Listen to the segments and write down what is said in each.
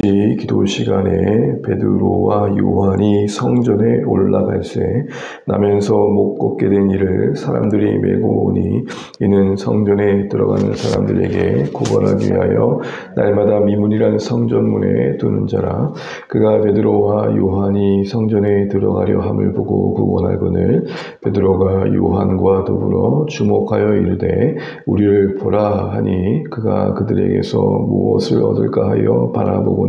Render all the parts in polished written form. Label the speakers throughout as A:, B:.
A: 이 기도 시간에 베드로와 요한이 성전에 올라갈새 나면서 못 걷게 된 이를 사람들이 메고 오니 이는 성전에 들어가는 사람들에게 구걸하기 위하여 날마다 미문이란 성전문에 두는 자라. 그가 베드로와 요한이 성전에 들어가려 함을 보고 구원하거늘 베드로가 요한과 더불어 주목하여 이르되 우리를 보라 하니 그가 그들에게서 무엇을 얻을까 하여 바라보고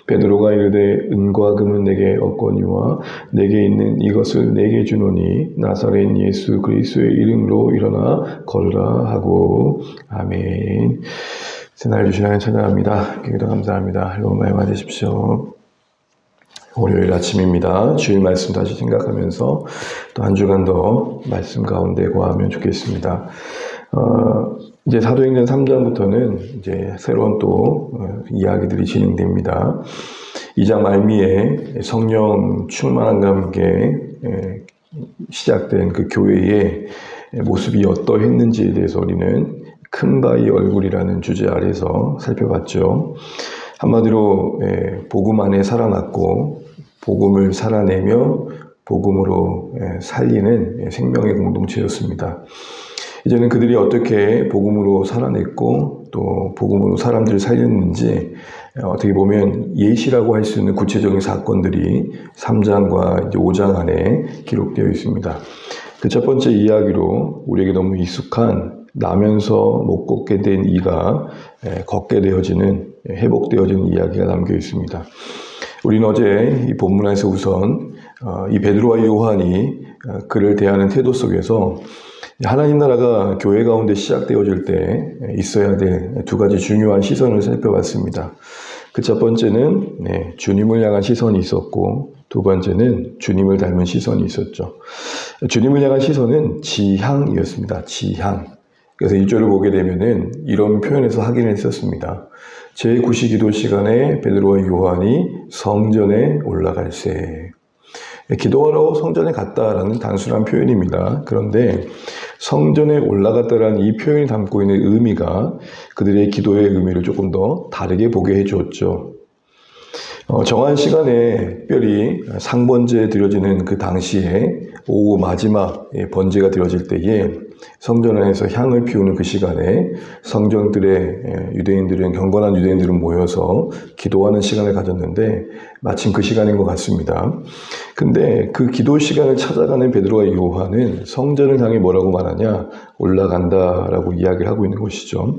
A: 베드로가 이르되 은과 금은 내게 없거니와 내게 있는 이것을 내게 주노니 나사렛 예수 그리스도의 이름으로 일어나 걸으라 하고. 아멘. 새날 주신 하나님 찬양합니다. 기도 감사합니다. 로마에 맞으십시오. 월요일 아침입니다. 주일 말씀 다시 생각하면서 또 한 주간 더 말씀 가운데 거하면 좋겠습니다. 이제 사도행전 3장부터는 이제 새로운 또 이야기들이 진행됩니다. 2장 말미에 성령 충만함과 함께 시작된 그 교회의 모습이 어떠했는지에 대해서 우리는 큰 바위 얼굴이라는 주제 아래서 살펴봤죠. 한마디로 복음 안에 살아났고 복음을 살아내며 복음으로 살리는 생명의 공동체였습니다. 이제는 그들이 어떻게 복음으로 살아냈고 또 복음으로 사람들을 살렸는지 어떻게 보면 예시라고 할 수 있는 구체적인 사건들이 3장과 5장 안에 기록되어 있습니다. 그 첫 번째 이야기로 우리에게 너무 익숙한 나면서 못 걷게 된 이가 걷게 되어지는, 회복되어지는 이야기가 담겨 있습니다. 우리는 어제 이 본문에서 우선 이 베드로와 요한이 그를 대하는 태도 속에서 하나님 나라가 교회 가운데 시작되어질 때 있어야 될 두 가지 중요한 시선을 살펴봤습니다. 그 첫 번째는 주님을 향한 시선이 있었고 두 번째는 주님을 닮은 시선이 있었죠. 주님을 향한 시선은 지향이었습니다. 지향. 그래서 1절을 보게 되면은 이런 표현에서 확인을 했었습니다. 제9시기도 시간에 베드로와 요한이 성전에 올라갈새. 기도하러 성전에 갔다라는 단순한 표현입니다. 그런데 성전에 올라갔다라는 이 표현이 담고 있는 의미가 그들의 기도의 의미를 조금 더 다르게 보게 해주었죠. 정한 시간에 특별히 상번제 드려지는 그 당시에 오후 마지막 번제가 드려질 때에 성전 안에서 향을 피우는 그 시간에 성전들의 유대인들은, 경건한 유대인들은 모여서 기도하는 시간을 가졌는데 마침 그 시간인 것 같습니다. 근데 그 기도 시간을 찾아가는 베드로와 요한은 성전을 향해 뭐라고 말하냐? 올라간다라고 이야기를 하고 있는 것이죠.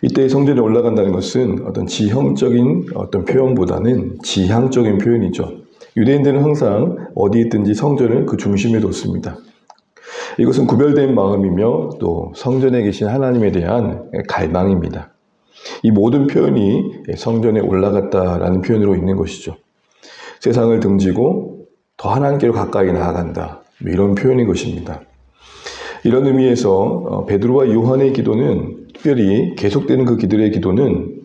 A: 이때 성전에 올라간다는 것은 어떤 지형적인 어떤 표현보다는 지향적인 표현이죠. 유대인들은 항상 어디 있든지 성전을 그 중심에 뒀습니다. 이것은 구별된 마음이며 또 성전에 계신 하나님에 대한 갈망입니다. 이 모든 표현이 성전에 올라갔다라는 표현으로 있는 것이죠. 세상을 등지고 더 하나님께로 가까이 나아간다, 이런 표현인 것입니다. 이런 의미에서 베드로와 요한의 기도는, 특별히 계속되는 그 그들의 기도는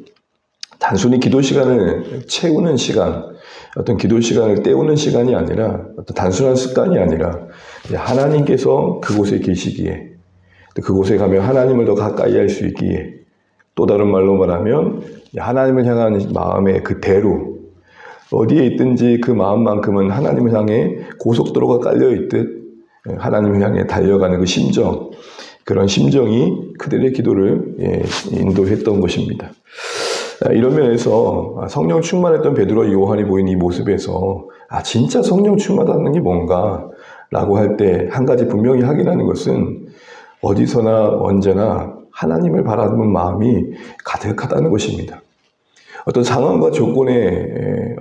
A: 단순히 기도 시간을 채우는 시간, 어떤 기도 시간을 때우는 시간이 아니라 어떤 단순한 습관이 아니라 하나님께서 그곳에 계시기에, 그곳에 가면 하나님을 더 가까이 할 수 있기에, 또 다른 말로 말하면 하나님을 향한 마음의 그 대로, 어디에 있든지 그 마음만큼은 하나님을 향해 고속도로가 깔려있듯 하나님을 향해 달려가는 그 심정, 그런 심정이 그들의 기도를 인도했던 것입니다. 이런 면에서 성령 충만했던 베드로와 요한이 보인 이 모습에서 진짜 성령 충만하다는 게 뭔가 라고 할 때 한 가지 분명히 확인하는 것은 어디서나 언제나 하나님을 바라보는 마음이 가득하다는 것입니다. 어떤 상황과 조건에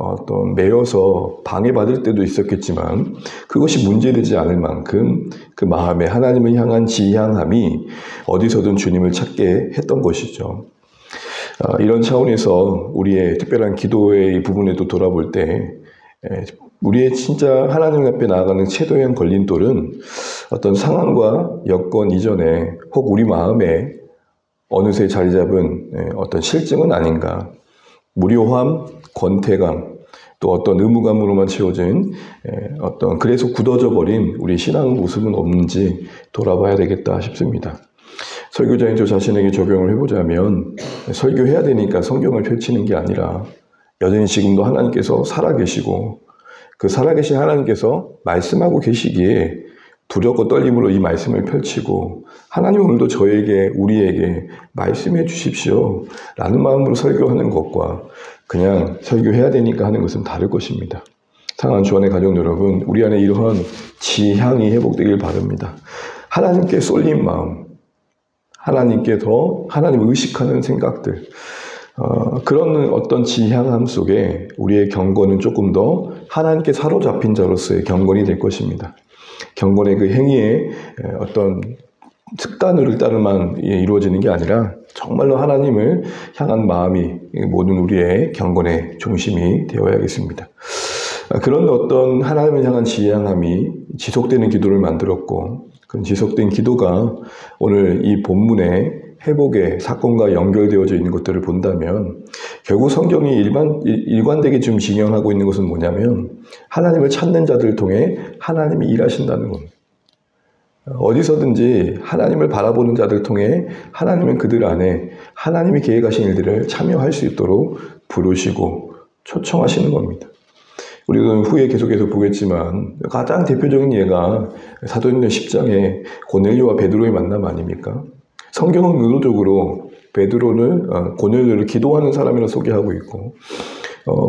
A: 매여서 방해받을 때도 있었겠지만 그것이 문제되지 않을 만큼 그 마음에 하나님을 향한 지향함이 어디서든 주님을 찾게 했던 것이죠. 이런 차원에서 우리의 특별한 기도의 부분에도 돌아볼 때 우리의 진짜 하나님 앞에 나아가는 최대한 걸림돌은 어떤 상황과 여건 이전에 혹 우리 마음에 어느새 자리 잡은 어떤 실증은 아닌가. 무료함, 권태감, 또 어떤 의무감으로만 채워진 그래서 굳어져 버린 우리 신앙 모습은 없는지 돌아봐야 되겠다 싶습니다. 설교자인 저 자신에게 적용을 해보자면 설교해야 되니까 성경을 펼치는 게 아니라 여전히 지금도 하나님께서 살아계시고 그 살아계신 하나님께서 말씀하고 계시기에 두렵고 떨림으로 이 말씀을 펼치고 하나님 오늘도 저에게 우리에게 말씀해 주십시오 라는 마음으로 설교하는 것과 그냥 설교해야 되니까 하는 것은 다를 것입니다. 사랑하는 주안의 가족 여러분, 우리 안에 이러한 지향이 회복되길 바랍니다. 하나님께 쏠린 마음, 하나님께 더 하나님을 의식하는 생각들, 그런 어떤 지향함 속에 우리의 경건은 조금 더 하나님께 사로잡힌 자로서의 경건이 될 것입니다. 경건의 그 행위에 어떤 습관을 따르만 이루어지는 게 아니라 정말로 하나님을 향한 마음이 모든 우리의 경건의 중심이 되어야겠습니다. 그런 어떤 하나님을 향한 지향함이 지속되는 기도를 만들었고, 그 지속된 기도가 오늘 이 본문의 회복의 사건과 연결되어져 있는 것들을 본다면 결국 성경이 일관되게 좀 직영하고 있는 것은 뭐냐면 하나님을 찾는 자들을 통해 하나님이 일하신다는 겁니다. 어디서든지 하나님을 바라보는 자들을 통해 하나님은 그들 안에 하나님이 계획하신 일들을 참여할 수 있도록 부르시고 초청하시는 겁니다. 우리는 후에 계속해서 보겠지만 가장 대표적인 예가 사도행전 10장의 고넬료와 베드로의 만남 아닙니까? 성경은 의도적으로 고넬료를 기도하는 사람이라 소개하고 있고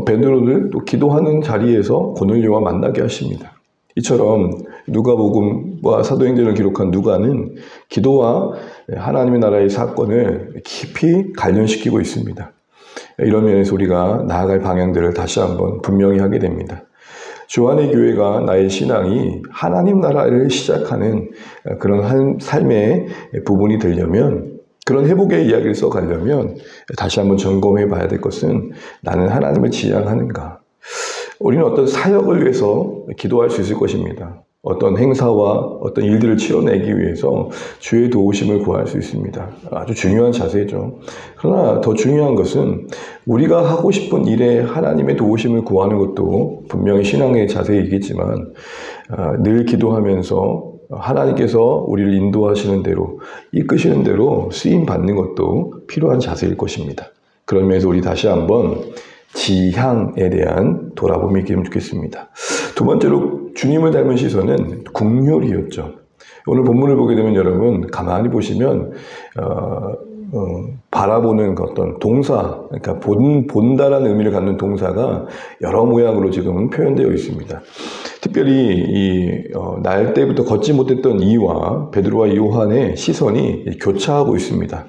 A: 베드로를 또 기도하는 자리에서 고넬료와 만나게 하십니다. 이처럼 누가복음과 사도행전을 기록한 누가는 기도와 하나님의 나라의 사건을 깊이 관련시키고 있습니다. 이런 면에서 우리가 나아갈 방향들을 다시 한번 분명히 하게 됩니다. 주안의 교회가 나의 신앙이 하나님 나라를 시작하는 그런 삶의 부분이 되려면, 그런 회복의 이야기를 써가려면 다시 한번 점검해 봐야 될 것은 나는 하나님을 지향하는가. 우리는 어떤 사역을 위해서 기도할 수 있을 것입니다. 어떤 행사와 어떤 일들을 치러내기 위해서 주의 도우심을 구할 수 있습니다. 아주 중요한 자세죠. 그러나 더 중요한 것은 우리가 하고 싶은 일에 하나님의 도우심을 구하는 것도 분명히 신앙의 자세이겠지만 늘 기도하면서 하나님께서 우리를 인도하시는 대로, 이끄시는 대로 쓰임 받는 것도 필요한 자세일 것입니다. 그런 면에서 우리 다시 한번 지향에 대한 돌아봄이 있기를 좋겠습니다. 두 번째로 주님을 닮은 시선은 긍휼이었죠. 오늘 본문을 보게 되면 여러분 가만히 보시면 바라보는 어떤 동사, 그러니까 본다라는 의미를 갖는 동사가 여러 모양으로 지금 표현되어 있습니다. 특별히 날 때부터 걷지 못했던 이와 베드로와 요한의 시선이 교차하고 있습니다.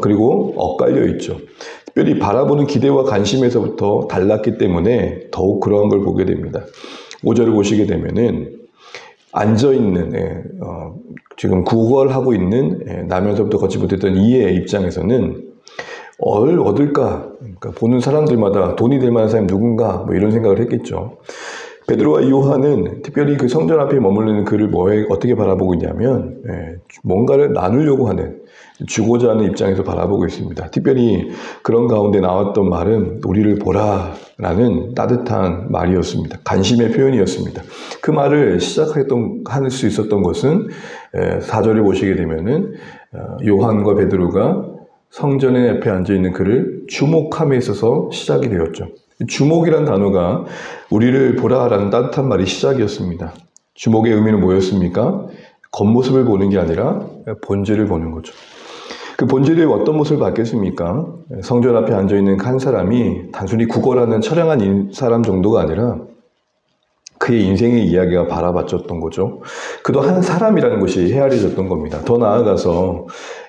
A: 그리고 엇갈려 있죠. 특별히 바라보는 기대와 관심에서부터 달랐기 때문에 더욱 그러한 걸 보게 됩니다. 5절을 보시게 되면은 앉아있는, 지금 구걸하고 있는 나면서부터 걷지 못했던 이의 입장에서는 뭘 얻을까? 그러니까 보는 사람들마다 돈이 될 만한 사람이 누군가? 뭐 이런 생각을 했겠죠. 베드로와 요한은 특별히 그 성전 앞에 머무르는 그를 어떻게 바라보고 있냐면 뭔가를 나누려고 하는, 주고자 하는 입장에서 바라보고 있습니다. 특별히 그런 가운데 나왔던 말은 우리를 보라라는 따뜻한 말이었습니다. 관심의 표현이었습니다. 그 말을 할 수 있었던 것은 4절을 보시게 되면은 요한과 베드로가 성전의 앞에 앉아있는 그를 주목함에 있어서 시작이 되었죠. 주목이란 단어가 우리를 보라라는 따뜻한 말이 시작이었습니다. 주목의 의미는 뭐였습니까? 겉모습을 보는 게 아니라 본질을 보는 거죠. 그 본질이 어떤 모습을 받겠습니까? 성전 앞에 앉아있는 한 사람이 단순히 구걸하는 처량한 사람 정도가 아니라 그의 인생의 이야기가 바라봤었던 거죠. 그도 한 사람이라는 것이 헤아려졌던 겁니다. 더 나아가서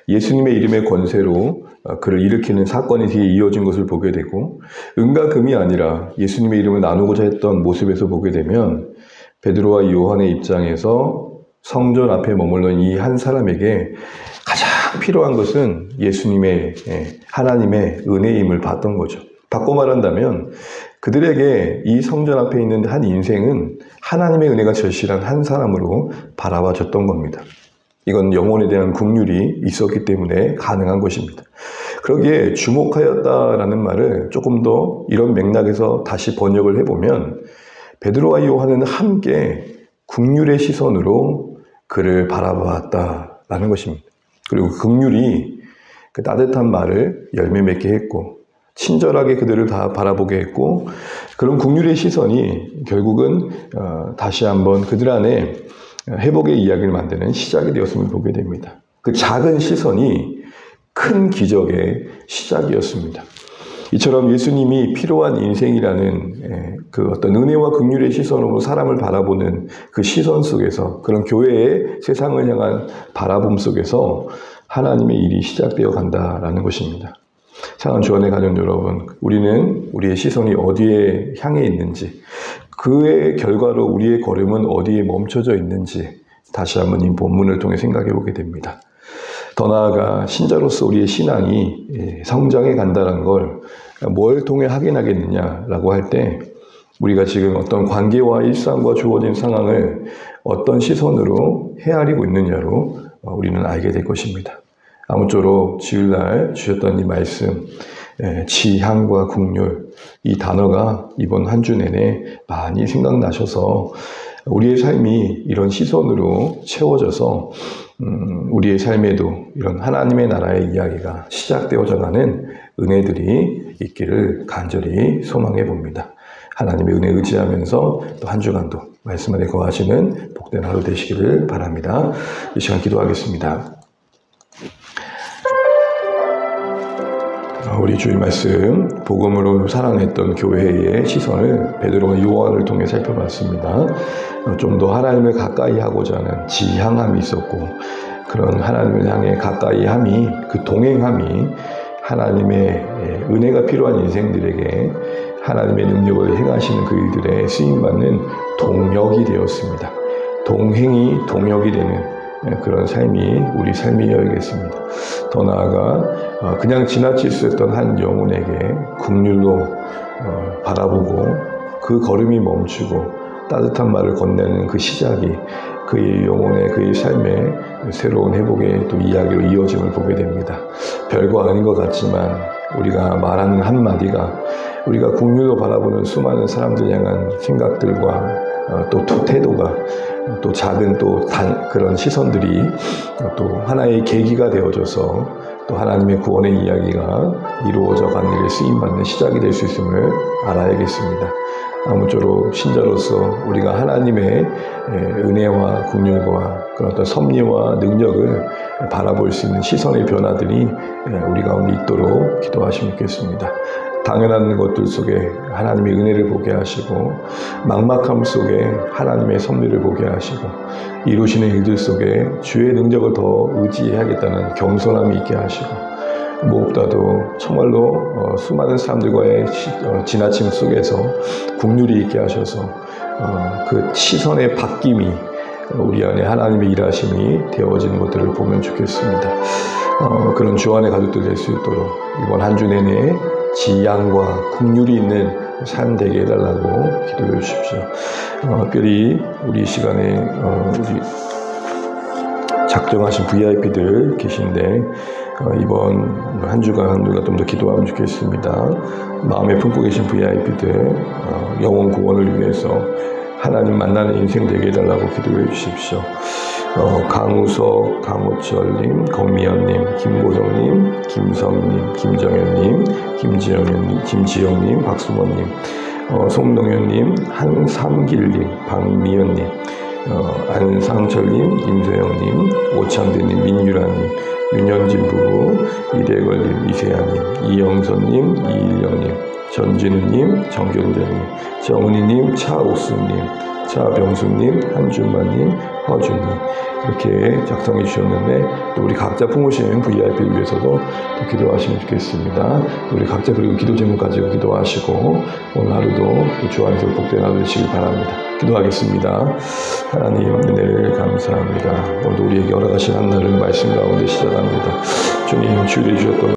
A: 예수님의 이름의 권세로 그를 일으키는 사건이 뒤에 이어진 것을 보게 되고, 은과 금이 아니라 예수님의 이름을 나누고자 했던 모습에서 보게 되면 베드로와 요한의 입장에서 성전 앞에 머물던 이 한 사람에게 가장 필요한 것은 예수님의, 하나님의 은혜임을 봤던 거죠. 바꿔 말한다면 그들에게 이 성전 앞에 있는 한 인생은 하나님의 은혜가 절실한 한 사람으로 바라봐졌던 겁니다. 이건 영혼에 대한 긍휼이 있었기 때문에 가능한 것입니다. 그러기에 주목하였다라는 말을 조금 더 이런 맥락에서 다시 번역을 해보면 베드로와 요한은 함께 긍휼의 시선으로 그를 바라보았다라는 것입니다. 그리고 긍휼이 그 따뜻한 말을 열매 맺게 했고, 친절하게 그들을 다 바라보게 했고, 그런 긍휼의 시선이 결국은 다시 한번 그들 안에 회복의 이야기를 만드는 시작이 되었음을 보게 됩니다. 그 작은 시선이 큰 기적의 시작이었습니다. 이처럼 예수님이 필요한 인생이라는 그 어떤 은혜와 긍휼의 시선으로 사람을 바라보는 그 시선 속에서, 그런 교회의 세상을 향한 바라봄 속에서 하나님의 일이 시작되어 간다라는 것입니다. 사랑하는 주안의 가족 여러분, 우리는 우리의 시선이 어디에 향해 있는지, 그의 결과로 우리의 걸음은 어디에 멈춰져 있는지 다시 한번 이 본문을 통해 생각해 보게 됩니다. 더 나아가 신자로서 우리의 신앙이 성장해 간다는 걸 뭘 통해 확인하겠느냐라고 할 때, 우리가 지금 어떤 관계와 일상과 주어진 상황을 어떤 시선으로 헤아리고 있느냐로 우리는 알게 될 것입니다. 아무쪼록 주일날 주셨던 이 말씀, 지향과 긍휼, 이 단어가 이번 한 주 내내 많이 생각나셔서 우리의 삶이 이런 시선으로 채워져서 우리의 삶에도 이런 하나님의 나라의 이야기가 시작되어져 가는 은혜들이 있기를 간절히 소망해 봅니다. 하나님의 은혜 의지하면서 또 한 주간도 말씀 안에 거하시는 복된 하루 되시기를 바랍니다. 이 시간 기도하겠습니다. 우리 주일 말씀, 복음으로 사랑했던 교회의 시선을 베드로와 요한을 통해 살펴봤습니다. 좀 더 하나님을 가까이 하고자 하는 지향함이 있었고, 그런 하나님을 향해 가까이 함이, 그 동행함이 하나님의 은혜가 필요한 인생들에게 하나님의 능력을 행하시는 그 일들에 쓰임받는 동역이 되었습니다. 동행이 동역이 되는 그런 삶이 우리 삶이어야겠습니다. 더 나아가 그냥 지나칠 수 있던 한 영혼에게 긍휼로 바라보고 그 걸음이 멈추고 따뜻한 말을 건네는 그 시작이 그의 영혼의, 그의 삶의 새로운 회복의 또 이야기로 이어짐을 보게 됩니다. 별거 아닌 것 같지만 우리가 말하는 한마디가 우리가 긍휼로 바라보는 수많은 사람들 향한 생각들과 또 태도가 또 작은 그런 시선들이 또 하나의 계기가 되어져서 또 하나님의 구원의 이야기가 이루어져 가는 일에 쓰임받는 시작이 될 수 있음을 알아야겠습니다. 아무쪼록 신자로서 우리가 하나님의 은혜와 긍휼과 그런 어떤 섭리와 능력을 바라볼 수 있는 시선의 변화들이 우리 가운데 있도록 기도하시면 좋겠습니다. 당연한 것들 속에 하나님의 은혜를 보게 하시고, 막막함 속에 하나님의 섭리를 보게 하시고, 이루시는 일들 속에 주의 능력을 더 의지해야겠다는 겸손함이 있게 하시고, 무엇보다도 정말로 수많은 사람들과의 지나침 속에서 긍휼이 있게 하셔서 그 시선의 바뀜이 우리 안에 하나님의 일하심이 되어지는 것들을 보면 좋겠습니다. 그런 주 안의 가족들 될 수 있도록 이번 한 주 내내 지향과 긍휼이 있는 삶 되게 해달라고 기도해 주십시오. 특별히 우리 시간에 우리 작정하신 VIP들 계신데 이번 한 주간 우리가 좀 더 기도하면 좋겠습니다. 마음에 품고 계신 VIP들 영혼 구원을 위해서 하나님 만나는 인생 되게 해달라고 기도해 주십시오. 강우석, 강호철님, 권미연님, 김보정님, 김성님, 김정현님, 김지영님, 박수모님, 송동현님, 한삼길님, 박미연님, 안상철님, 임소영님, 오창대님, 민유라님, 윤현진 부부, 이대걸님, 이세아님, 이영선님, 이일영님, 전진우님, 정경자님, 정은희님, 차옥수님, 차병수님, 한준만님, 허준님 이렇게 작성해 주셨는데, 또 우리 각자 품으시는 VIP를 위해서도 또 기도하시면 좋겠습니다. 우리 각자 그리고 기도 제목 가지고 기도하시고 오늘 하루도 또 주 안에서 복된 하루 되시길 바랍니다. 기도하겠습니다. 하나님 은혜를 감사합니다. 오늘도 우리에게 허락하신 한 날을 말씀 가운데 시작합니다. 주님 주일에 주셨던